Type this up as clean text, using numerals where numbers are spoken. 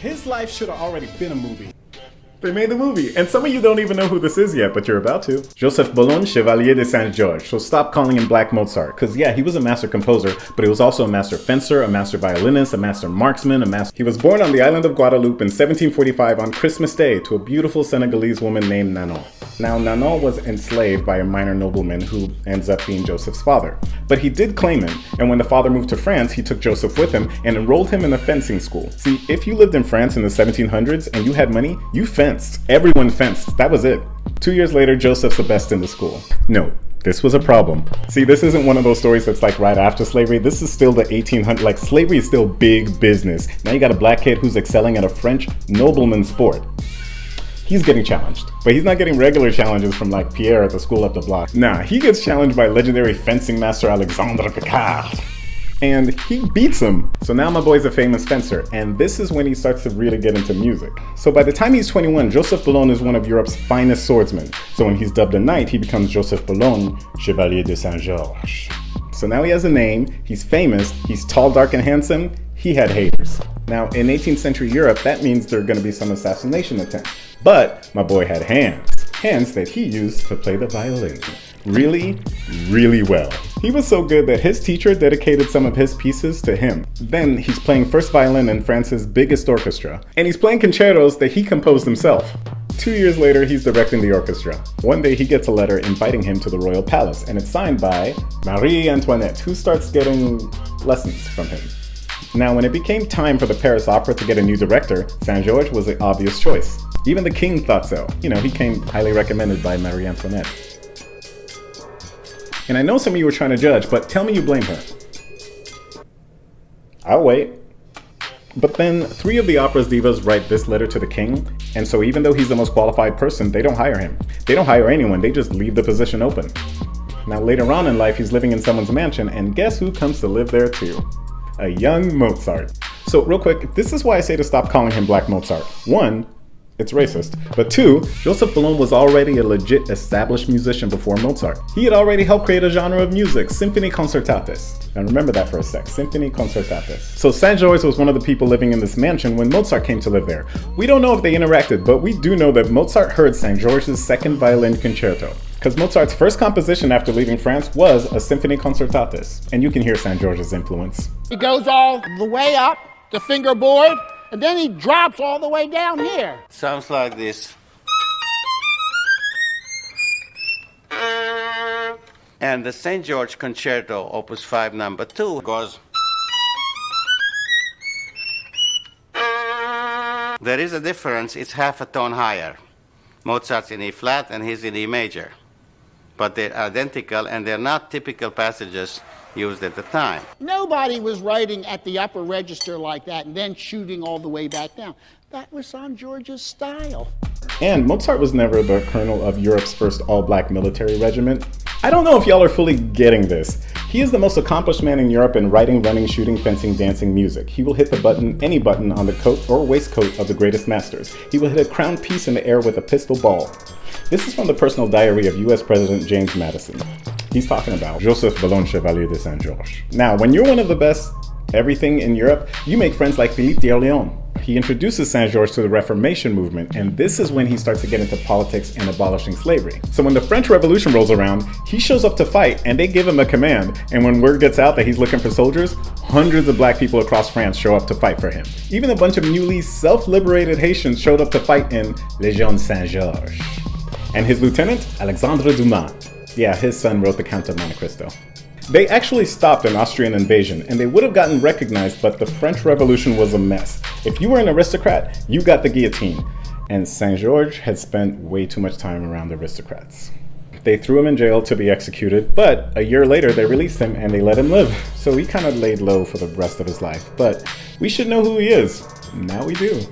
His life should have already been a movie. They made the movie, and some of you don't even know who this is yet, but you're about to. Joseph Bologne, Chevalier de Saint-Georges. So stop calling him Black Mozart, because yeah, he was a master composer, but he was also a master fencer, a master violinist, a master marksman, He was born on the island of Guadeloupe in 1745 on Christmas Day to a beautiful Senegalese woman named Nanon. Now, Nanon was enslaved by a minor nobleman who ends up being Joseph's father. But he did claim him, and when the father moved to France, he took Joseph with him and enrolled him in a fencing school. See, if you lived in France in the 1700s and you had money, you fenced. Everyone fenced. That was it. 2 years later, Joseph's the best in the school. No, this was a problem. See, this isn't one of those stories that's like right after slavery. This is still the 1800s. Like, slavery is still big business. Now you got a black kid who's excelling at a French nobleman's sport. He's getting challenged, but he's not getting regular challenges from like Pierre at the school up the block. Nah, he gets challenged by legendary fencing master Alexandre Picard. And he beats him. So now my boy's a famous fencer, and this is when he starts to really get into music. So by the time he's 21, Joseph Bologne is one of Europe's finest swordsmen. So when he's dubbed a knight, he becomes Joseph Bologne, Chevalier de Saint-Georges. So now he has a name, he's famous, he's tall, dark, and handsome. He had haters. Now, in 18th century Europe, that means there are going to be some assassination attempts. But my boy had hands that he used to play the violin really, really well. He was so good that his teacher dedicated some of his pieces to him. Then he's playing first violin in France's biggest orchestra, and he's playing concertos that he composed himself. 2 years later, he's directing the orchestra. One day he gets a letter inviting him to the royal palace, and it's signed by Marie Antoinette, who starts getting lessons from him. Now, when it became time for the Paris Opera to get a new director, Saint-Georges was the obvious choice. Even the king thought so. You know, he came highly recommended by Marie Antoinette. And I know some of you were trying to judge, but tell me you blame her. I'll wait. But then 3 of the opera's divas write this letter to the king, and so even though he's the most qualified person, they don't hire him. They don't hire anyone, they just leave the position open. Now later on in life, he's living in someone's mansion, and guess who comes to live there too? A young Mozart. So real quick, this is why I say to stop calling him Black Mozart. 1, it's racist. But 2, Joseph Bologne was already a legit established musician before Mozart. He had already helped create a genre of music, symphony concertatis. Now remember that for a sec, symphony concertatis. So Saint-Georges was one of the people living in this mansion when Mozart came to live there. We don't know if they interacted, but we do know that Mozart heard Saint-Georges' second violin concerto. Because Mozart's first composition after leaving France was a symphony concertatis. And you can hear Saint-Georges' influence. He goes all the way up, the fingerboard, and then he drops all the way down here. Sounds like this. And the St. George Concerto, Opus 5, number 2, goes. There is a difference, it's half a tone higher. Mozart's in E flat and he's in E major. But they're identical and they're not typical passages used at the time. Nobody was writing at the upper register like that and then shooting all the way back down. That was Saint-Georges' style. And Mozart was never the colonel of Europe's first all-black military regiment. I don't know if y'all are fully getting this. He is the most accomplished man in Europe in writing, running, shooting, fencing, dancing, music. He will hit the button, any button on the coat or waistcoat of the greatest masters. He will hit a crown piece in the air with a pistol ball. This is from the personal diary of US President James Madison. He's talking about Joseph Bologne, Chevalier de Saint-Georges. Now, when you're one of the best everything in Europe, you make friends like Philippe d'Orléans. He introduces Saint-Georges to the Reformation movement, and this is when he starts to get into politics and abolishing slavery. So when the French Revolution rolls around, he shows up to fight, and they give him a command, and when word gets out that he's looking for soldiers, hundreds of black people across France show up to fight for him. Even a bunch of newly self-liberated Haitians showed up to fight in Légion Saint-Georges. And his lieutenant, Alexandre Dumas. Yeah, his son wrote the Count of Monte Cristo. They actually stopped an Austrian invasion, and they would have gotten recognized, but the French Revolution was a mess. If you were an aristocrat, you got the guillotine. And Saint-Georges had spent way too much time around aristocrats. They threw him in jail to be executed, but a year later they released him and they let him live. So he kind of laid low for the rest of his life. But we should know who he is. Now we do.